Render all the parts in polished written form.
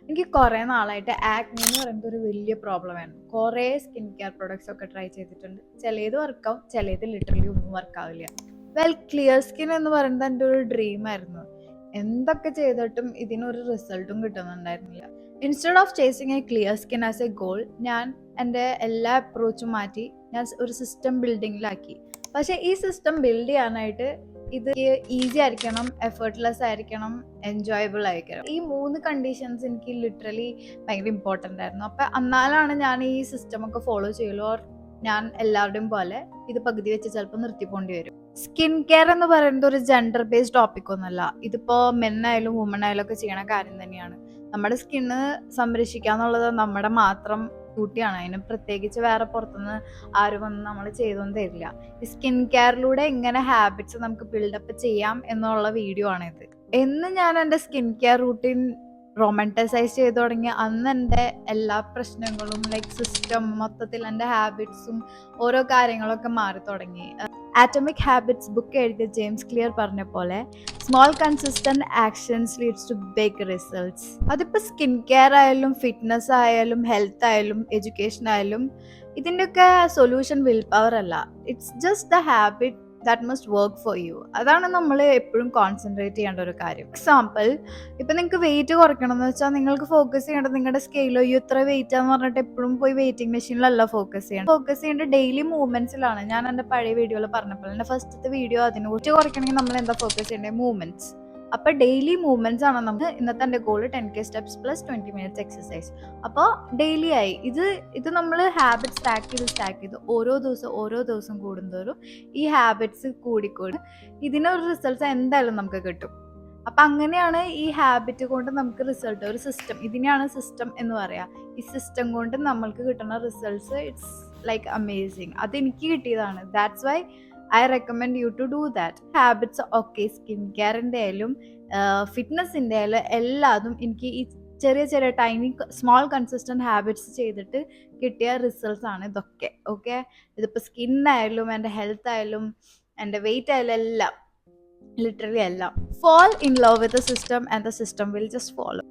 എനിക്ക് കുറേ നാളായിട്ട് ആക്നെ എന്ന് പറയുന്നത് ഒരു വലിയ പ്രോബ്ലമാണ്. കുറേ സ്കിൻ കെയർ പ്രൊഡക്ട്സ് ഒക്കെ ട്രൈ ചെയ്തിട്ടുണ്ട്. ചിലത് വർക്കാവും, ചിലത് ലിറ്ററലി ഒന്നും വർക്കാവില്ല. ക്ലിയർ സ്കിൻ എന്ന് പറയുന്നത് എൻ്റെ ഒരു ഡ്രീം ആയിരുന്നു. എന്തൊക്കെ ചെയ്തിട്ടും ഇതിനൊരു റിസൾട്ടും കിട്ടുന്നുണ്ടായിരുന്നില്ല. Instead of chasing a clear skin as a goal, ഞാൻ എൻ്റെ എല്ലാ അപ്രോച്ചും മാറ്റി ഞാൻ ഒരു സിസ്റ്റം ബിൽഡിങ്ങിലാക്കി. പക്ഷേ ഈ സിസ്റ്റം ബിൽഡ് ചെയ്യാനായിട്ട് ഇത് ഈസി ആയിരിക്കണം, എഫേർട്ട്ലെസ് ആയിരിക്കണം, എൻജോയബിൾ ആയിരിക്കണം. ഈ 3 കണ്ടീഷൻസ് എനിക്ക് ലിറ്ററലി ഭയങ്കര ഇമ്പോർട്ടൻ്റ് ആയിരുന്നു. അപ്പം എന്നാലാണ് ഞാൻ ഈ സിസ്റ്റം ഒക്കെ ഫോളോ ചെയ്യുള്ളൂ. ഓർ ഞാൻ എല്ലാവരുടെയും പോലെ ഇത് പകുതി വെച്ച് ചിലപ്പോൾ നിർത്തിപ്പോണ്ടി വരും. സ്കിൻ കെയർ എന്ന് പറയുന്നത് ഒരു ജെൻഡർ ബേസ്ഡ് ടോപ്പിക് ഒന്നുമല്ല. ഇതിപ്പോ മെൻ ആയാലും വുമൺ ആയാലും ഒക്കെ ചെയ്യണ കാര്യം തന്നെയാണ്. നമ്മുടെ സ്കിന്ന് സംരക്ഷിക്കുക എന്നുള്ളത് നമ്മുടെ മാത്രം ഡ്യൂട്ടിയാണ്. അതിന് പ്രത്യേകിച്ച് വേറെ പുറത്തുനിന്ന് ആരും വന്ന് നമ്മൾ ചെയ്തൊന്നും തരില്ല. ഈ സ്കിൻ കെയറിലൂടെ എങ്ങനെ ഹാബിറ്റ്സ് നമുക്ക് ബിൽഡപ്പ് ചെയ്യാം എന്നുള്ള വീഡിയോ ആണിത്. എന്ന് ഞാൻ എൻ്റെ സ്കിൻ കെയർ റൂട്ടീൻ റൊമാൻറ്റസൈസ് ചെയ്ത് തുടങ്ങി അന്ന് എൻ്റെ എല്ലാ പ്രശ്നങ്ങളും സിസ്റ്റം മൊത്തത്തിൽ എൻ്റെ ഹാബിറ്റ്സും ഓരോ കാര്യങ്ങളൊക്കെ മാറി തുടങ്ങി. ആറ്റോമിക് ഹാബിറ്റ്സ് ബുക്ക് എഴുതിയ ജെയിംസ് ക്ലിയർ പറഞ്ഞ പോലെ small consistent actions leads to big results. അതിപ്പോൾ സ്കിൻ കെയർ ആയാലും ഫിറ്റ്നസ് ആയാലും ഹെൽത്ത് ആയാലും എഡ്യൂക്കേഷൻ ആയാലും ഇതിൻ്റെയൊക്കെ സൊല്യൂഷൻ വിൽ പവർ അല്ല. It's just the habit that must work for you. അതാണ് നമ്മൾ എപ്പോഴും കോൺസെൻട്രേറ്റ് ചെയ്യേണ്ട ഒരു കാര്യം. എക്സാമ്പിൾ, ഇപ്പം നിങ്ങൾക്ക് വെയിറ്റ് കുറയ്ക്കണം എന്ന് വെച്ചാൽ നിങ്ങൾക്ക് ഫോക്കസ് ചെയ്യേണ്ടത് നിങ്ങളുടെ സ്കെയിലോ ഇത്ര വെയിറ്റ് ആണെന്ന് പറഞ്ഞിട്ട് എപ്പോഴും പോയി വെയിറ്റിംഗ് മെഷീനിലല്ല ഫോക്കസ് ചെയ്യണം. ഫോക്കസ് ചെയ്യേണ്ടത് ഡെയിലി മൂവ്മെന്റ്സിലാണ്. ഞാൻ എൻ്റെ പഴയ വീഡിയോയിൽ പറഞ്ഞപ്പോൾ എൻ്റെ ഫസ്റ്റത്തെ വീഡിയോ അതിനെ കുറിച്ച് കുറയ്ക്കണമെങ്കിൽ നമ്മൾ എന്താ ഫോക്കസ് ചെയ്യേണ്ടത്? മൂവ്മെന്റ്സ്. അപ്പോൾ ഡെയിലി മൂവ്മെന്റ്സ് ആണ് നമുക്ക് ഇന്നത്തെ എൻ്റെ goal. 10K steps plus 20 minutes exercise. അപ്പോൾ ഡെയിലി ആയി ഇത് നമ്മൾ ഹാബിറ്റ് സ്റ്റാക്ക് ചെയ്ത് ഓരോ ദിവസം കൂടുന്തോറും ഈ ഹാബിറ്റ്സ് കൂടിക്കൂടി ഇതിനൊരു റിസൾട്ട്സ് എന്തായാലും നമുക്ക് കിട്ടും. അപ്പം അങ്ങനെയാണ് ഈ ഹാബിറ്റ് കൊണ്ട് നമുക്ക് റിസൾട്ട്, ഒരു സിസ്റ്റം, ഇതിനെയാണ് സിസ്റ്റം എന്ന് പറയാ. ഈ സിസ്റ്റം കൊണ്ട് നമ്മൾക്ക് കിട്ടുന്ന റിസൾട്ട്സ് ഇറ്റ്സ് ലൈക്ക് അമേസിങ്. അതെനിക്ക് കിട്ടിയതാണ്. That's why I recommend you to do that. Habits ഒക്കെ സ്കിൻ കെയറിൻ്റെ ആയാലും ഫിറ്റ്നസിൻ്റെ ആയാലും എല്ലാതും എനിക്ക് ഈ ചെറിയ ടൈനി സ്മോൾ കൺസിസ്റ്റന്റ് ഹാബിറ്റ്സ് ചെയ്തിട്ട് കിട്ടിയ റിസൾട്ട്സ് ആണ് ഇതൊക്കെ. ഓക്കെ, ഇതിപ്പോൾ സ്കിൻ ആയാലും എൻ്റെ ഹെൽത്ത് ആയാലും എൻ്റെ വെയിറ്റ് ആയാലും എല്ലാം, ലിറ്ററലി എല്ലാം. fall in love with the system and the system will just follow.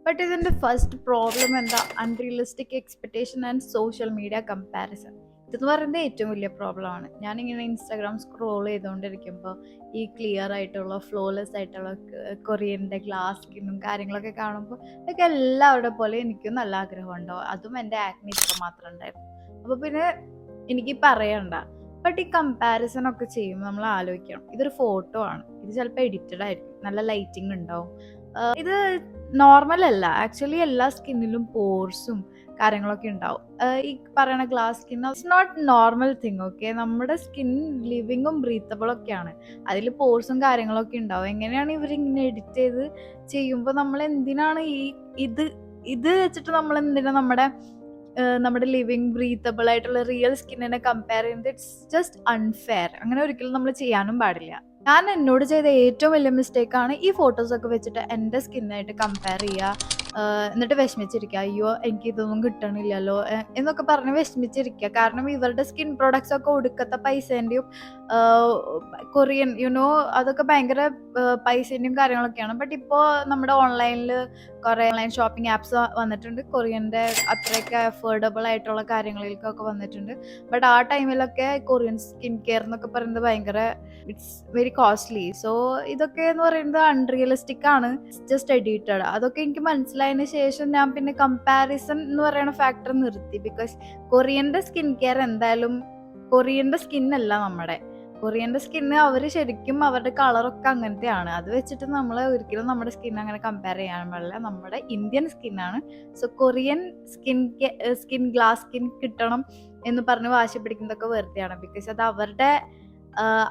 But ഇതിൻ്റെ ഫസ്റ്റ് പ്രോബ്ലം എന്താ? Unrealistic expectation and social media comparison. ഇതെന്ന് പറയുന്നത് ഏറ്റവും വലിയ പ്രോബ്ലമാണ്. ഞാനിങ്ങനെ ഇൻസ്റ്റാഗ്രാം സ്ക്രോൾ ചെയ്തുകൊണ്ടിരിക്കുമ്പോൾ ഈ ക്ലിയർ ആയിട്ടുള്ള ഫ്ലോലെസ് ആയിട്ടുള്ള കൊറിയൻ്റെ ഗ്ലാസ് സ്കിന്നും കാര്യങ്ങളൊക്കെ കാണുമ്പോൾ ഇതൊക്കെ എല്ലാവരുടെ പോലെ എനിക്കും നല്ല ആഗ്രഹമുണ്ടോ. അതും എൻ്റെ ആക്നെ ഇപ്പം മാത്രം ഉണ്ടായിരുന്നു. അപ്പോൾ പിന്നെ എനിക്ക് പറയണ്ട. ബട്ട് ഈ കമ്പാരിസൺ ഒക്കെ ചെയ്യുമ്പോൾ നമ്മൾ ആലോചിക്കണം, ഇതൊരു ഫോട്ടോ ആണ്, ഇത് ചിലപ്പോൾ എഡിറ്റഡ് ആയിരിക്കും, നല്ല ലൈറ്റിംഗ് ഉണ്ടാവും, ഇത് നോർമൽ അല്ല. ആക്ച്വലി എല്ലാ സ്കിന്നിലും പോർസും കാര്യങ്ങളൊക്കെ ഉണ്ടാവും. ഈ പറയുന്ന glass skin it's not normal thing. Okay, നമ്മുടെ സ്കിൻ ലിവിങ്ങും ബ്രീത്തബിൾ ഒക്കെയാണ്, അതിൽ പോർസും കാര്യങ്ങളൊക്കെ ഉണ്ടാവും. എങ്ങനെയാണ് ഇവരിങ്ങനെ എഡിറ്റ് ചെയ്ത് ചെയ്യുമ്പോൾ നമ്മൾ എന്തിനാണ് ഇത് വെച്ചിട്ട് നമ്മൾ എന്തിനാണ് നമ്മുടെ ലിവിങ് ബ്രീത്തബിൾ ആയിട്ടുള്ള റിയൽ സ്കിന്നിനെ കമ്പയർ ചെയ്യുന്നത്? It's just unfair. അങ്ങനെ ഒരിക്കലും നമ്മൾ ചെയ്യാനും പാടില്ല. ഞാൻ എന്നോട് ചെയ്ത ഏറ്റവും വലിയ മിസ്റ്റേക്കാണ് ഈ ഫോട്ടോസൊക്കെ വെച്ചിട്ട് എൻ്റെ സ്കിന്നായിട്ട് കമ്പയർ ചെയ്യുക, എന്നിട്ട് വിഷമിച്ചിരിക്കുക, അയ്യോ എനിക്ക് ഇതൊന്നും കിട്ടണില്ലല്ലോ എന്നൊക്കെ പറഞ്ഞ് വിഷമിച്ചിരിക്കുക. കാരണം ഇവരുടെ സ്കിൻ പ്രോഡക്ട്സ് ഒക്കെ ഒടുക്കത്തെ പൈസേൻ്റെയും കൊറിയൻ അതൊക്കെ ഭയങ്കര പൈസേൻ്റെയും കാര്യങ്ങളൊക്കെയാണ്. ബട്ട് ഇപ്പോൾ നമ്മുടെ ഓൺലൈനിൽ കുറേ ഓൺലൈൻ ഷോപ്പിംഗ് ആപ്സ് വന്നിട്ടുണ്ട്. കൊറിയൻ്റെ അത്രയൊക്കെ അഫോർഡബിൾ ആയിട്ടുള്ള കാര്യങ്ങളിലേക്കൊക്കെ വന്നിട്ടുണ്ട്. ബട്ട് ആ ടൈമിലൊക്കെ കൊറിയൻ സ്കിൻ കെയർ എന്നൊക്കെ പറയുന്നത് ഭയങ്കര ഇറ്റ്സ് വെരി കോസ്റ്റ്ലി. സോ ഇതൊക്കെ എന്ന് പറയുന്നത് അൺറിയലിസ്റ്റിക് ആണ്, ജസ്റ്റ് എഡിറ്റഡ്. അതൊക്കെ എനിക്ക് മനസ്സിലായതിനു ശേഷം ഞാൻ പിന്നെ കമ്പാരിസൺ എന്ന് പറയുന്ന ഫാക്ടർ നിർത്തി. ബിക്കോസ് കൊറിയൻ്റെ സ്കിൻ കെയർ എന്തായാലും കൊറിയൻ്റെ സ്കിന്നല്ല നമ്മുടെ. കൊറിയൻ്റെ സ്കിന്ന് അവർ ശരിക്കും അവരുടെ കളറൊക്കെ അങ്ങനത്തെയാണ്. അത് വെച്ചിട്ട് നമ്മൾ ഒരിക്കലും നമ്മുടെ സ്കിൻ അങ്ങനെ കമ്പയർ ചെയ്യാൻ പാടില്ല. നമ്മുടെ ഇന്ത്യൻ സ്കിന്നാണ്. So Korean skin glass skin കിട്ടണം എന്ന് പറഞ്ഞ് വാശി പിടിക്കുന്നതൊക്കെ വെറുതെയാണ്. ബിക്കോസ് അത്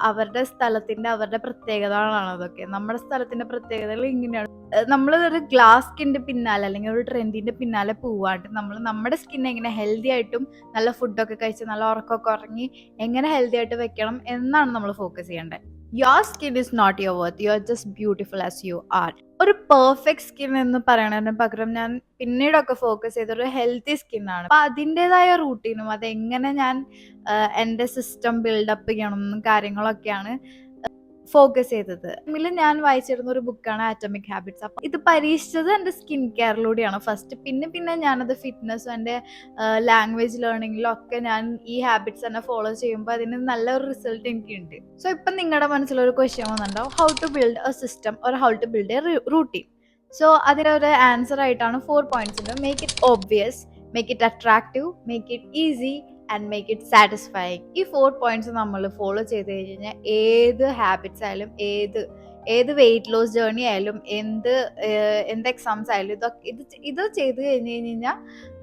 അവരുടെ സ്ഥലത്തിന്റെ അവരുടെ പ്രത്യേകതകളാണ് അതൊക്കെ. നമ്മുടെ സ്ഥലത്തിന്റെ പ്രത്യേകതകൾ ഇങ്ങനെയാണ്. നമ്മൾ ഒരു ഗ്ലാസ് സ്കിന്റെ പിന്നാലെ അല്ലെങ്കിൽ ഒരു ട്രെൻഡിന്റെ പിന്നാലെ പോവാണ്ട് നമ്മൾ നമ്മുടെ സ്കിൻ എങ്ങനെ ഹെൽത്തി ആയിട്ടും നല്ല ഫുഡൊക്കെ കഴിച്ച് നല്ല ഉറക്കമൊക്കെ ഉറങ്ങി എങ്ങനെ ഹെൽത്തി ആയിട്ട് വെക്കണം എന്നാണ് നമ്മൾ ഫോക്കസ് ചെയ്യേണ്ടത്. Your skin is not your worth, you are just beautiful as you are. ഒരു പെർഫെക്റ്റ് സ്കിൻ എന്ന് പറയണതിന് പകരം ഞാൻ പിന്നീടൊക്കെ ഫോക്കസ് ചെയ്തൊരു ഹെൽത്തി സ്കിന്നാണ്. അപ്പം അതിൻ്റെതായ റൂട്ടീനും അതെങ്ങനെ ഞാൻ എൻ്റെ സിസ്റ്റം ബിൽഡപ്പ് ചെയ്യണം എന്നും കാര്യങ്ങളൊക്കെയാണ് ഫോക്കസ് ചെയ്തത്. ഞാൻ വായിച്ചിരുന്ന ഒരു ബുക്കാണ് ആറ്റമിക് ഹാബിറ്റ്സ്. അപ്പൊ ഇത് പരീക്ഷിച്ചത് എൻ്റെ സ്കിൻ കെയറിലൂടെയാണ് ഫസ്റ്റ്. പിന്നെ ഞാനത് ഫിറ്റ്നസ്സും എൻ്റെ ലാംഗ്വേജ് ലേണിങ്ങിലും ഒക്കെ ഞാൻ ഈ ഹാബിറ്റ്സ് തന്നെ ഫോളോ ചെയ്യുമ്പോൾ അതിന് നല്ലൊരു റിസൾട്ട് എനിക്കുണ്ട്. സോ ഇപ്പം നിങ്ങളുടെ മനസ്സിലൊരു ക്വസ്റ്റ്യൻ വന്നിട്ടുണ്ടാവും, how to build a system or how to build a routine. So അതിനൊരു ആൻസർ ആയിട്ടാണ് 4 പോയിന്റ്സ് ഉണ്ട്. Make it obvious, make it attractive, make it easy and make it satisfying. ഈ 4 പോയിന്റ്സ് നമ്മൾ ഫോളോ ചെയ്ത് കഴിഞ്ഞാൽ ഏത് ഹാബിറ്റ്സ് ആയാലും, ഏത് വെയിറ്റ് ലോസ് ജേർണി ആയാലും, എന്ത് എക്സാംസ് ആയാലും, ഇത് ചെയ്ത് കഴിഞ്ഞാൽ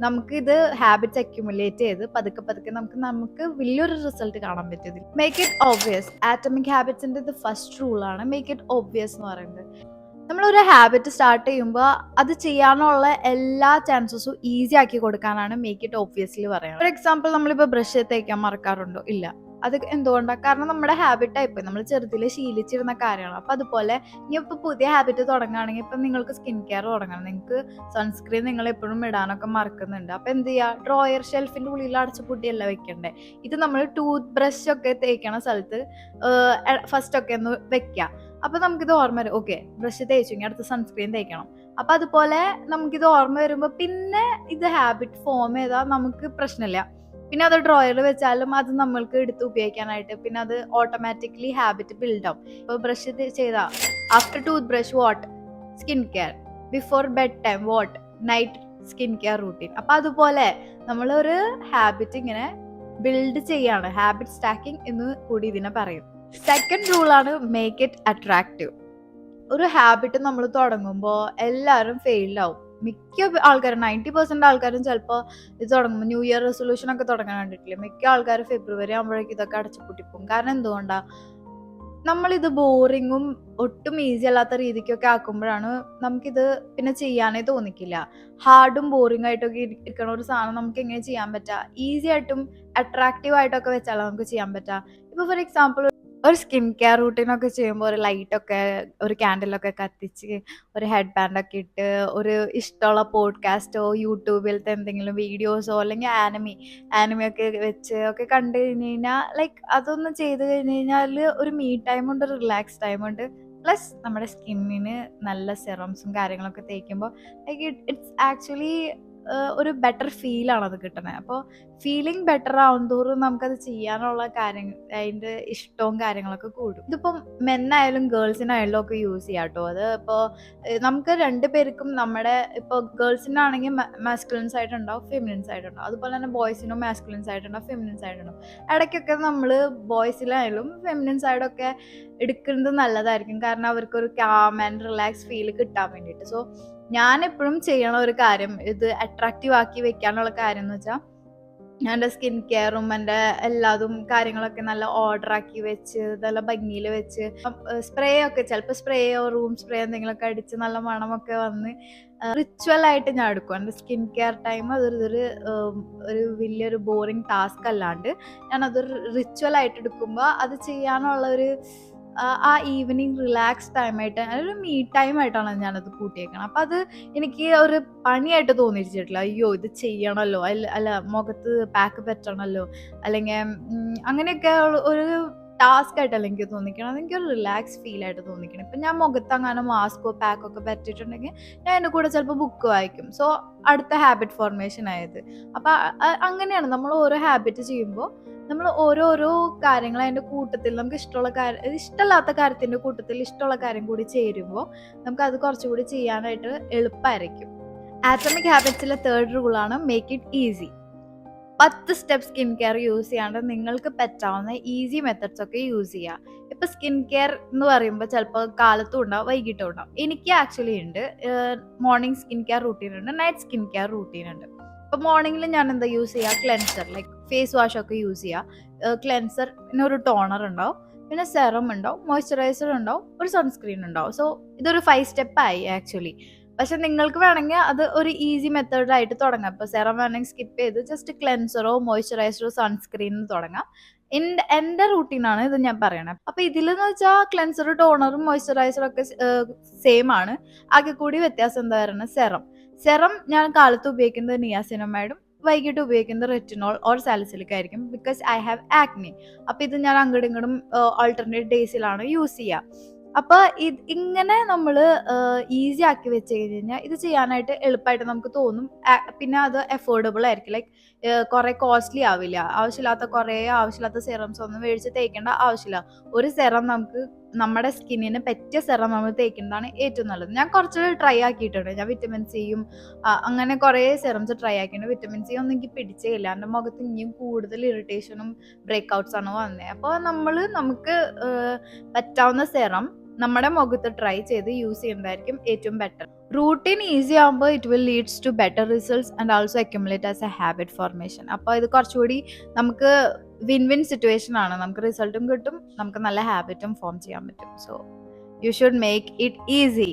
നമുക്ക് ഇത് ഹാബിറ്റ്സ് അക്യുമുലേറ്റ് ചെയ്ത് പതുക്കെ നമുക്ക് വലിയൊരു റിസൾട്ട് കാണാൻ പറ്റും. Make it obvious. ആറ്റമിക് ഹാബിറ്റ്സിന്റെ ഇത് ഫസ്റ്റ് റൂളാണ് മേക്ക് ഇറ്റ് ഓബ്വിയസ് എന്ന് പറയുന്നത്. നമ്മളൊരു ഹാബിറ്റ് സ്റ്റാർട്ട് ചെയ്യുമ്പോൾ അത് ചെയ്യാനുള്ള എല്ലാ ചാൻസസും ഈസി ആക്കി കൊടുക്കാനാണ് മേക്ക് ഇറ്റ് ഓബ്വിയസ്ലി പറയുന്നത്. ഫോർ എക്സാമ്പിൾ, നമ്മളിപ്പോൾ ബ്രഷ് തേക്കാൻ മറക്കാറുണ്ടോ? ഇല്ല. അത് എന്തുകൊണ്ടാണ്? കാരണം നമ്മുടെ ഹാബിറ്റ് ആയിപ്പോയി, നമ്മൾ ചെറുതിലെ ശീലിച്ചിരുന്ന കാര്യമാണ്. അപ്പം അതുപോലെ ഇനി ഇപ്പോൾ പുതിയ ഹാബിറ്റ് തുടങ്ങുകയാണെങ്കിൽ, ഇപ്പം നിങ്ങൾക്ക് സ്കിൻ കെയർ തുടങ്ങണം, നിങ്ങൾക്ക് സൺസ്ക്രീൻ നിങ്ങൾ എപ്പോഴും ഇടാനൊക്കെ മറക്കുന്നുണ്ട്. അപ്പം എന്ത് ചെയ്യുക? ഡ്രോയർ ഷെൽഫിൻ്റെ ഉള്ളിൽ അടച്ചുപൂട്ടിയല്ല വെക്കണ്ടേ. ഇത് നമ്മൾ ടൂത്ത് ബ്രഷ് ഒക്കെ തേക്കണ സ്ഥലത്ത് ഫസ്റ്റ് ഒക്കെ ഒന്ന് വെക്കുക. അപ്പൊ നമുക്കിത് ഓർമ്മ വരും, ഓക്കെ ബ്രഷ് തേച്ചു, ഇനി അടുത്ത് സൺസ്ക്രീൻ തേക്കണം. അപ്പൊ അതുപോലെ നമുക്കിത് ഓർമ്മ വരുമ്പോ പിന്നെ ഇത് ഹാബിറ്റ് ഫോം ചെയ്താൽ നമുക്ക് പ്രശ്നമില്ല. പിന്നെ അത് ഡ്രോയറിൽ വെച്ചാലും അത് നമ്മൾക്ക് എടുത്ത് ഉപയോഗിക്കാനായിട്ട് പിന്നെ അത് ഓട്ടോമാറ്റിക്കലി ഹാബിറ്റ് ബിൽഡ് ആവും. ഇപ്പൊ ബ്രഷ് ചെയ്താ after tooth brush what? Skin care. Before bed time what? Night skin care routine. അപ്പൊ അതുപോലെ നമ്മളൊരു ഹാബിറ്റ് ഇങ്ങനെ ബിൽഡ് ചെയ്യാണ്, ഹാബിറ്റ് സ്റ്റാക്കിംഗ് എന്ന് കൂടി ഇതിനെ പറയും. സെക്കൻഡ് റൂളാണ് മേക്ക് ഇറ്റ് അട്രാക്റ്റീവ്. ഒരു ഹാബിറ്റ് നമ്മൾ തുടങ്ങുമ്പോൾ എല്ലാവരും ഫെയിലാവും. മിക്ക ആൾക്കാരും 90% ആൾക്കാരും ചിലപ്പോൾ ഇത് തുടങ്ങുമ്പോൾ ന്യൂ ഇയർ റെസൊല്യൂഷൻ ഒക്കെ തുടങ്ങാൻ കണ്ടിട്ടില്ല. മിക്ക ആൾക്കാരും ഫെബ്രുവരി ആകുമ്പോഴേക്കും ഇതൊക്കെ അടച്ചുപൂട്ടിപ്പോകും. കാരണം എന്തുകൊണ്ടാണ്? നമ്മളിത് ബോറിങ്ങും ഒട്ടും ഈസി അല്ലാത്ത രീതിക്കൊക്കെ ആക്കുമ്പോഴാണ് നമുക്കിത് പിന്നെ ചെയ്യാനേ തോന്നിക്കില്ല. ഹാർഡും ബോറിംഗ് ആയിട്ടൊക്കെ ഇരിക്കണ ഒരു സാധനം നമുക്ക് എങ്ങനെ ചെയ്യാൻ പറ്റുക? ഈസി ആയിട്ടും അട്രാക്റ്റീവ് ആയിട്ടൊക്കെ വെച്ചാലോ നമുക്ക് ചെയ്യാൻ പറ്റുക. ഇപ്പോൾ ഫോർ എക്സാമ്പിൾ, ഒരു സ്കിൻ കെയർ റൂട്ടീനൊക്കെ ചെയ്യുമ്പോൾ ഒരു ലൈറ്റൊക്കെ, ഒരു ക്യാൻഡിലൊക്കെ കത്തിച്ച്, ഒരു ഹെഡ് ബാൻഡൊക്കെ ഇട്ട്, ഒരു ഇഷ്ടമുള്ള പോഡ്കാസ്റ്റോ യൂട്യൂബിലത്തെ എന്തെങ്കിലും വീഡിയോസോ അല്ലെങ്കിൽ ആനിമയൊക്കെ വെച്ച് ഒക്കെ കണ്ടു കഴിഞ്ഞ് കഴിഞ്ഞാൽ ലൈക്ക് അതൊന്നും ചെയ്ത് കഴിഞ്ഞ് കഴിഞ്ഞാൽ ഒരു മീ ടൈമുണ്ട്, ഒരു റിലാക്സ് ടൈമുണ്ട്. പ്ലസ് നമ്മുടെ സ്കിന്നിന് നല്ല സെറംസും കാര്യങ്ങളൊക്കെ തേക്കുമ്പോൾ ലൈക്ക് ഇറ്റ്സ് ആക്ച്വലി ഒരു ബെറ്റർ ഫീലാണ് അത് കിട്ടുന്നത്. അപ്പോൾ ഫീലിംഗ് ബെറ്റർ ആവും തോറും നമുക്കത് ചെയ്യാനുള്ള കാര്യങ്ങൾ, അതിൻ്റെ ഇഷ്ടവും കാര്യങ്ങളൊക്കെ കൂടും. ഇതിപ്പം മെന്നായാലും ഗേൾസിനായാലും ഒക്കെ യൂസ് ചെയ്യാം കേട്ടോ. അത് ഇപ്പോൾ നമുക്ക് 2 പേർക്കും നമ്മുടെ ഇപ്പോൾ ഗേൾസിനാണെങ്കിൽ മാസ്കുലിൻ സൈഡ് ഉണ്ടാവും, ഫെമിനിൻ സൈഡ് ഉണ്ടാവും. അതുപോലെ തന്നെ ബോയ്സിനും മാസ്കുലിൻ സൈഡ് ഉണ്ടാവും, ഫെമിനിൻ സൈഡ് ഉണ്ടാവും. ഇടയ്ക്കൊക്കെ നമ്മൾ ബോയ്സിലായാലും ഫെമിനിൻ സൈഡൊക്കെ എടുക്കുന്നത് നല്ലതായിരിക്കും. കാരണം അവർക്കൊരു കാം ആൻഡ് റിലാക്സ് ഫീൽ കിട്ടാൻ വേണ്ടിയിട്ട്. സോ ഞാൻ എപ്പോഴും ചെയ്യണ ഒരു കാര്യം, ഇത് അട്രാക്റ്റീവ് ആക്കി വെക്കാനുള്ള കാര്യം എന്ന് വെച്ചാൽ, ഞാൻ എൻ്റെ സ്കിൻ കെയറും എൻ്റെ എല്ലാതും കാര്യങ്ങളൊക്കെ നല്ല ഓർഡർ ആക്കി വെച്ച് നല്ല ഭംഗിയിൽ വെച്ച്, സ്പ്രേ ഒക്കെ ചിലപ്പോൾ സ്പ്രേയോ റൂം സ്പ്രേ എന്തെങ്കിലുമൊക്കെ അടിച്ച് നല്ല മണമൊക്കെ വന്ന് റിച്വലായിട്ട് ഞാൻ എടുക്കും. എൻ്റെ സ്കിൻ കെയർ ടൈം ഒരു വലിയൊരു ബോറിങ് ടാസ്ക് അല്ലാണ്ട് ഞാനതൊരു റിച്വലായിട്ട് എടുക്കുമ്പോൾ അത് ചെയ്യാനുള്ള ഒരു ആ ഈവനിങ് റിലാക്സ് ടൈമായിട്ട്, അതൊരു മീ ടൈം ആയിട്ടാണ് ഞാനത് കൂട്ടിയേക്കണം. അപ്പം അത് എനിക്ക് ഒരു പണിയായിട്ട് തോന്നിച്ചിട്ടില്ല. അയ്യോ ഇത് ചെയ്യണമല്ലോ, അല്ല മുഖത്ത് പാക്ക് പറ്റണമല്ലോ, അല്ലെങ്കിൽ അങ്ങനെയൊക്കെ ഒരു ടാസ്ക് ആയിട്ടല്ല എനിക്ക് തോന്നിക്കണം. അതെനിക്കൊരു റിലാക്സ് ഫീൽ ആയിട്ട് തോന്നിക്കണം. ഇപ്പം ഞാൻ മുഖത്ത് അങ്ങനെ മാസ്കോ പാക്കോ ഒക്കെ പറ്റിയിട്ടുണ്ടെങ്കിൽ ഞാൻ എൻ്റെ കൂടെ ചിലപ്പോൾ ബുക്ക് വായിക്കും. സോ അടുത്ത ഹാബിറ്റ് ഫോർമേഷൻ ആയത്. അപ്പം അങ്ങനെയാണ് നമ്മൾ ഓരോ ഹാബിറ്റ് ചെയ്യുമ്പോൾ നമ്മൾ ഓരോരോ കാര്യങ്ങൾ അതിൻ്റെ കൂട്ടത്തിൽ നമുക്ക് ഇഷ്ടമല്ലാത്ത കാര്യത്തിൻ്റെ കൂട്ടത്തിൽ ഇഷ്ടമുള്ള കാര്യം കൂടി ചേരുമ്പോൾ നമുക്ക് അത് കുറച്ചുകൂടി ചെയ്യാനായിട്ട് എളുപ്പമായിരിക്കും. ആറ്റമിക് ഹാബിറ്റ്സിലെ തേർഡ് റൂളാണ് make it easy. 10 step skin care use ചെയ്യാണ്ട് നിങ്ങൾക്ക് പറ്റാവുന്ന ഈസി മെത്തഡ്സ് ഒക്കെ യൂസ് ചെയ്യുക. ഇപ്പം സ്കിൻ കെയർ എന്ന് പറയുമ്പോൾ ചിലപ്പോൾ കാലത്തും ഉണ്ടാവും വൈകിട്ടും ഉണ്ടാവും. എനിക്ക് ആക്ച്വലി ഉണ്ട് മോർണിംഗ് സ്കിൻ കെയർ റൂട്ടീൻ ഉണ്ട്, നൈറ്റ് സ്കിൻ കെയർ റൂട്ടീൻ ഉണ്ട്. ഇപ്പം മോർണിംഗിൽ ഞാൻ എന്താ യൂസ് ചെയ്യുക? ക്ലെൻസർ, ലൈക്ക് ഫേസ് വാഷ് ഒക്കെ യൂസ് ചെയ്യുക. ക്ലെൻസർ, പിന്നെ ഒരു ടോണർ ഉണ്ടാവും, പിന്നെ സെറം ഉണ്ടാവും, മോയ്സ്ചറൈസർ ഉണ്ടാവും, ഒരു സൺസ്ക്രീൻ ഉണ്ടാവും. സോ ഇതൊരു 5 സ്റ്റെപ്പായി ആക്ച്വലി. പക്ഷെ നിങ്ങൾക്ക് വേണമെങ്കിൽ അത് ഒരു ഈസി മെത്തേഡായിട്ട് തുടങ്ങാം. ഇപ്പോൾ സെറം വേണമെങ്കിൽ സ്കിപ്പ് ചെയ്ത് ജസ്റ്റ് ക്ലെൻസറോ മോയ്സ്ചറൈസറോ സൺസ്ക്രീനും തുടങ്ങാം. എൻ്റെ റൂട്ടീനാണ് ഇത് ഞാൻ പറയണത്. അപ്പോൾ ഇതിലെന്ന് വെച്ചാൽ ക്ലെൻസർ, ടോണറും മോയ്സ്ചറൈസറും ഒക്കെ സെയിം ആണ്. ആകെ കൂടി വ്യത്യാസം എന്താ പറയുന്നത്? സെറം ഞാൻ കാലത്ത് ഉപയോഗിക്കുന്നത് നിയാസിനമൈഡും വൈകിട്ട് ഉപയോഗിക്കുന്നത് റെറ്റിനോൾ ഓർ സാലിസിലിക് ആയിരിക്കും, ബിക്കോസ് ഐ ഹാവ് ആക്നി. അപ്പോൾ ഇത് ഞാൻ അങ്ങോട്ടും ഇങ്ങോട്ടും ആൾട്ടർനേറ്റ് ഡേയ്സിലാണ് യൂസ് ചെയ്യുക. അപ്പോൾ ഇങ്ങനെ നമ്മൾ ഈസി ആക്കി വെച്ച് കഴിഞ്ഞാൽ ഇത് ചെയ്യാനായിട്ട് എളുപ്പമായിട്ട് നമുക്ക് തോന്നും. പിന്നെ അത് അഫോർഡബിൾ ആയിരിക്കും. ലൈക്ക് കുറേ കോസ്റ്റ്ലി ആവില്ല. ആവശ്യമില്ലാത്ത സെറംസ് ഒന്നും മേടിച്ച് തേക്കേണ്ട ആവശ്യമില്ല. ഒരു സെറം നമുക്ക് നമ്മുടെ സ്കിന്നിന് പറ്റിയ സെറം നമ്മൾ തേക്കുന്നതാണ് ഏറ്റവും നല്ലത്. ഞാൻ കുറച്ച് ട്രൈ ആക്കിയിട്ടുണ്ട്. ഞാൻ വിറ്റമിൻ സിയും അങ്ങനെ കുറേ സെറംസ് ട്രൈ ആക്കിയിട്ടുണ്ട്. വിറ്റമിൻ സി ഒന്നും എനിക്ക് പിടിച്ചേ ഇല്ല. എൻ്റെ മുഖത്ത് ഇനിയും കൂടുതൽ ഇറിറ്റേഷനും ബ്രേക്ക്ഔട്ട്സ് ആണ് വന്നത്. അപ്പോൾ നമുക്ക് പറ്റാവുന്ന സെറം നമ്മുടെ മുഖത്ത് ട്രൈ ചെയ്ത് യൂസ് ചെയ്യുന്നതായിരിക്കും ഏറ്റവും ബെറ്റർ. റൂട്ടീൻ ഈസി ആകുമ്പോൾ it will leads to better results and also accumulate as a habit formation. അപ്പോൾ ഇത് കുറച്ചുകൂടി നമുക്ക് വിൻ വിൻ സിറ്റുവേഷൻ ആണ്. നമുക്ക് റിസൾട്ടും കിട്ടും, നമുക്ക് നല്ല ഹാബിറ്റും ഫോം ചെയ്യാൻ പറ്റും. So you should make it easy.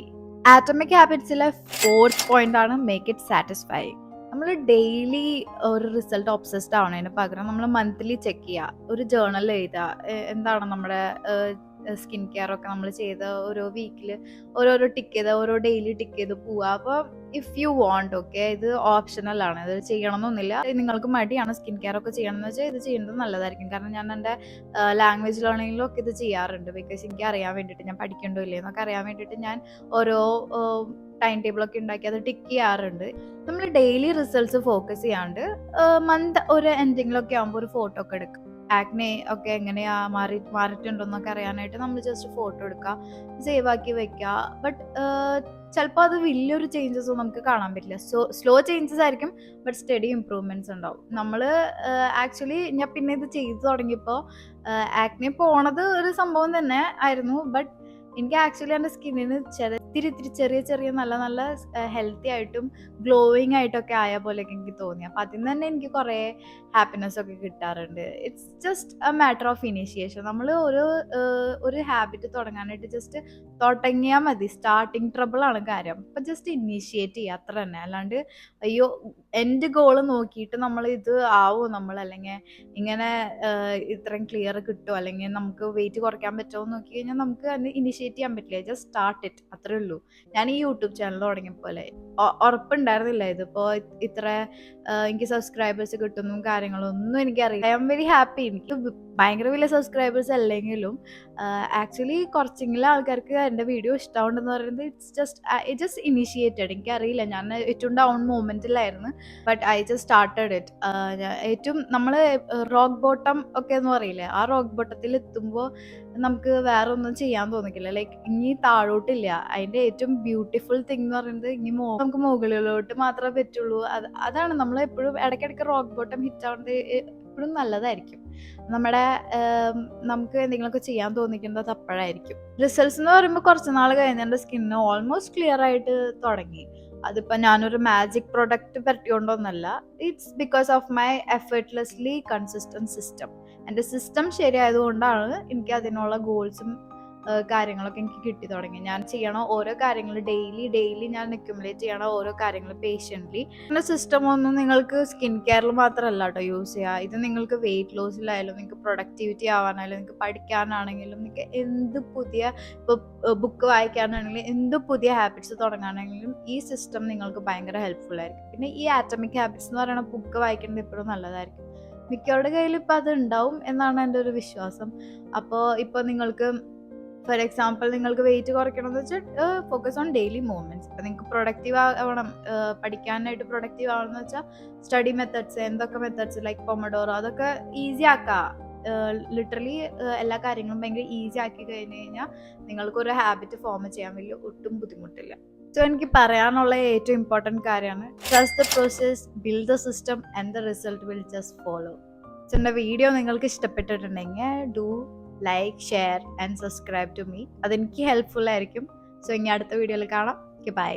Atomic ഹാബിറ്റ്സിലെ 4th പോയിന്റ് ആണ് മേക്ക് ഇറ്റ് സാറ്റിസ്ഫൈങ്. നമ്മൾ ഡെയിലി ഒരു റിസൾട്ട് ഒബ്സസ്ഡ് ആവണതിന് പകരം നമ്മൾ മന്ത്ലി ചെക്ക് ചെയ്യുക, ഒരു ജേർണൽ എഴുതുക, എന്താണ് നമ്മുടെ സ്കിൻ കെയർ ഒക്കെ നമ്മൾ ചെയ്ത് ഓരോ വീക്കിൽ ഓരോരോ ഓരോ ഡെയിലി ടിക്ക് ചെയ്ത് പോവുക. അപ്പോൾ ഇഫ് യു വാണ്ട്, ഓക്കെ, ഇത് ഓപ്ഷണൽ ആണ്, ഇത് ചെയ്യണമെന്നൊന്നുമില്ല. നിങ്ങൾക്ക് മടിയാണ് സ്കിൻ കെയർ ഒക്കെ ചെയ്യണമെന്ന് വെച്ചാൽ ഇത് ചെയ്യുന്നത് നല്ലതായിരിക്കും. കാരണം ഞാൻ എൻ്റെ ലാംഗ്വേജ് ലേണിങ്ങിലും ഒക്കെ ഇത് ചെയ്യാറുണ്ട്. ബിക്കോസ് എനിക്ക് അറിയാൻ വേണ്ടിയിട്ട്, ഞാൻ പഠിക്കണ്ടോ ഇല്ലേ എന്നൊക്കെ അറിയാൻ വേണ്ടിയിട്ട് ഞാൻ ഓരോ ടൈം ടേബിളൊക്കെ ഉണ്ടാക്കി അത് ടിക്ക് ചെയ്യാറുണ്ട്. നമ്മൾ ഡെയിലി റിസൾട്ട്സ് ഫോക്കസ് ചെയ്യാണ്ട് മന്ത് ഒരു എൻഡിങ്ങിലൊക്കെ ആകുമ്പോൾ ഒരു ഫോട്ടോ ഒക്കെ എടുക്കുക. ആക്നെ ഒക്കെ എങ്ങനെയാ മാറിയിട്ടുണ്ടോ എന്നൊക്കെ അറിയാനായിട്ട് നമ്മൾ ജസ്റ്റ് ഫോട്ടോ എടുക്കുക, സേവ് ആക്കി വെക്കുക. ബട്ട് ചിലപ്പോൾ അത് വലിയൊരു ചേഞ്ചസ് നമുക്ക് കാണാൻ പറ്റില്ല. സ്ലോ ചേഞ്ചസ് ആയിരിക്കും, ബട്ട് സ്റ്റഡി ഇമ്പ്രൂവ്മെന്റ്സ് ഉണ്ടാവും. നമ്മൾ ആക്ച്വലി ഞാൻ പിന്നെ ഇത് ചെയ്തു തുടങ്ങിയപ്പോൾ ആക്നെ പോണത് ഒരു സംഭവം തന്നെ ആയിരുന്നു. ബട്ട് എനിക്ക് ആക്ച്വലി എൻ്റെ സ്കിന്നിന് ഇത്തിരി ചെറിയ നല്ല ഹെൽത്തി ആയിട്ടും ഗ്ലോയിങ് ആയിട്ടൊക്കെ ആയ പോലെയൊക്കെ എനിക്ക് തോന്നി. അപ്പം അതിൽ നിന്ന് തന്നെ എനിക്ക് കുറേ ഹാപ്പിനെസ് ഒക്കെ കിട്ടാറുണ്ട്. It's just A matter of initiation. നമ്മൾ ഒരു ഹാബിറ്റ് തുടങ്ങാനായിട്ട് ജസ്റ്റ് തുടങ്ങിയാൽ മതി. സ്റ്റാർട്ടിങ് ട്രബിൾ ആണ് കാര്യം. അപ്പം ജസ്റ്റ് ഇനീഷ്യേറ്റ് ചെയ്യുക, അത്ര തന്നെ. അല്ലാണ്ട് അയ്യോ എൻ്റെ ഗോള് നോക്കിയിട്ട് നമ്മൾ ഇത് അല്ലെങ്കിൽ ഇങ്ങനെ ഇത്രയും ക്ലിയർ കിട്ടുമോ, അല്ലെങ്കിൽ നമുക്ക് വെയിറ്റ് കുറയ്ക്കാൻ പറ്റുമോ എന്ന് നോക്കി കഴിഞ്ഞാൽ നമുക്ക് അതിന് ഇനിഷ്യേറ്റ് ചെയ്യാൻ പറ്റില്ല. ജസ്റ്റ് സ്റ്റാർട്ട് ഇറ്റ്, അത്രേ ഉള്ളൂ. ഞാൻ ഈ യൂട്യൂബ് ചാനൽ തുടങ്ങിയപ്പോലെ ഉറപ്പുണ്ടായിരുന്നില്ല ഇതിപ്പോൾ ഇത്ര എനിക്ക് സബ്സ്ക്രൈബേഴ്സ് കിട്ടുന്നു കാര്യങ്ങളൊന്നും എനിക്കറിയില്ല. I am very happy. എനിക്ക് ഭയങ്കര വലിയ സബ്സ്ക്രൈബേഴ്സ് അല്ലെങ്കിലും ആക്ച്വലി കുറച്ചെങ്കിലും ആൾക്കാർക്ക് എൻ്റെ വീഡിയോ ഇഷ്ടമുണ്ടെന്ന് പറയുന്നത് ഇറ്റ് ജസ്റ്റ് ഇനിഷ്യേറ്റഡ്. എനിക്കറിയില്ല, ഞാൻ ഏറ്റവും ഡൗൺ മൊമെൻറ്റിലായിരുന്നു. But I just started it. ഏറ്റവും നമ്മൾ റോക്ക് ബോട്ടം ഒക്കെ എന്ന് പറയില്ലേ, ആ റോക്ക് ബോട്ടത്തിൽ എത്തുമ്പോൾ നമുക്ക് വേറെ ഒന്നും ചെയ്യാൻ തോന്നിക്കില്ല. ലൈക്ക് ഇനി താഴോട്ടില്ല. അതിൻ്റെ ഏറ്റവും ബ്യൂട്ടിഫുൾ തിങ് എന്ന് പറയുന്നത് നമുക്ക് മുകളിലോട്ട് മാത്രമേ പറ്റുള്ളൂ. അതാണ് നമ്മൾ എപ്പോഴും ഇടയ്ക്കിടയ്ക്ക് റോക്ക് ബോട്ടം ഹിറ്റ് ആവുന്നത് എപ്പോഴും നല്ലതായിരിക്കും. നമുക്ക് എന്തെങ്കിലുമൊക്കെ ചെയ്യാൻ തോന്നിക്കുന്നത് അപ്പോഴായിരിക്കും. റിസൾട്ട്സ് എന്ന് പറയുമ്പോൾ കുറച്ച് നാൾ കഴിഞ്ഞ് എൻ്റെ സ്കിന്ന് ഓൾമോസ്റ്റ് ക്ലിയർ ആയിട്ട് തുടങ്ങി. അതിപ്പോൾ ഞാനൊരു മാജിക് പ്രൊഡക്റ്റ് പറ്റിയോണ്ടൊന്നല്ല. It's because of my effortlessly consistent system. എൻ്റെ സിസ്റ്റം ശരിയായതുകൊണ്ടാണ് എനിക്ക് അതിനുള്ള ഗോൾസും കാര്യങ്ങളൊക്കെ എനിക്ക് കിട്ടി തുടങ്ങി. ഞാൻ ചെയ്യണ ഓരോ കാര്യങ്ങൾ ഡെയിലി ഞാൻ അക്യുമുലേറ്റ് ചെയ്യണ ഓരോ കാര്യങ്ങൾ പേഷ്യൻ്റ്ലി. എൻ്റെ സിസ്റ്റം ഒന്നും നിങ്ങൾക്ക് സ്കിൻ കെയറിൽ മാത്രമല്ല കേട്ടോ യൂസ് ചെയ്യുക. ഇത് നിങ്ങൾക്ക് വെയിറ്റ് ലോസിലായാലും, നിങ്ങൾക്ക് പ്രൊഡക്ടിവിറ്റി ആവാനായാലും, നിങ്ങൾക്ക് പഠിക്കാനാണെങ്കിലും, നിങ്ങൾക്ക് എന്ത് പുതിയ ഇപ്പോൾ ബുക്ക് വായിക്കാനാണെങ്കിലും, എന്ത് പുതിയ ഹാബിറ്റ്സ് തുടങ്ങാനാണെങ്കിലും ഈ സിസ്റ്റം നിങ്ങൾക്ക് ഭയങ്കര ഹെൽപ്ഫുൾ ആയിരിക്കും. പിന്നെ ഈ ആറ്റമിക് ഹാബിറ്റ്സ് എന്ന് പറയുന്ന ബുക്ക് വായിക്കുന്നത് എപ്പോഴും നല്ലതായിരിക്കും. മിക്കവരുടെ കയ്യിൽ ഇപ്പം അത് ഉണ്ടാവും എന്നാണ് എൻ്റെ ഒരു വിശ്വാസം. അപ്പോൾ ഇപ്പോൾ നിങ്ങൾക്ക് ഫോർ എക്സാമ്പിൾ നിങ്ങൾക്ക് വെയിറ്റ് കുറയ്ക്കണം എന്ന് വെച്ചാൽ ഫോക്കസ് ഓൺ ഡെയിലി മൂവ്മെന്റ്സ്. ഇപ്പം നിങ്ങൾക്ക് പ്രൊഡക്റ്റീവ് ആവണം, പഠിക്കാനായിട്ട് പ്രൊഡക്റ്റീവ് ആവണം എന്ന് വെച്ചാൽ സ്റ്റഡി മെത്തേഡ്സ്, എന്തൊക്കെ മെത്തേഡ്സ് ലൈക്ക് പൊമഡോറോ, അതൊക്കെ ഈസി ആക്കുക. ലിറ്ററലി എല്ലാ കാര്യങ്ങളും ഭയങ്കര ഈസി ആക്കി കഴിഞ്ഞ് കഴിഞ്ഞാൽ നിങ്ങൾക്കൊരു ഹാബിറ്റ് ഫോം ചെയ്യാൻ വലിയ ഒട്ടും ബുദ്ധിമുട്ടില്ല. സോ എനിക്ക് പറയാനുള്ള ഏറ്റവും ഇമ്പോർട്ടൻറ്റ് കാര്യമാണ് trust the process, build the system and the result will just follow. So എൻ്റെ വീഡിയോ നിങ്ങൾക്ക് ഇഷ്ടപ്പെട്ടിട്ടുണ്ടെങ്കിൽ do like, share and subscribe to me. അതെനിക്ക് ഹെൽപ്ഫുൾ ആയിരിക്കും. സോ ഇനി അടുത്ത വീഡിയോയിൽ കാണാം. ബൈ.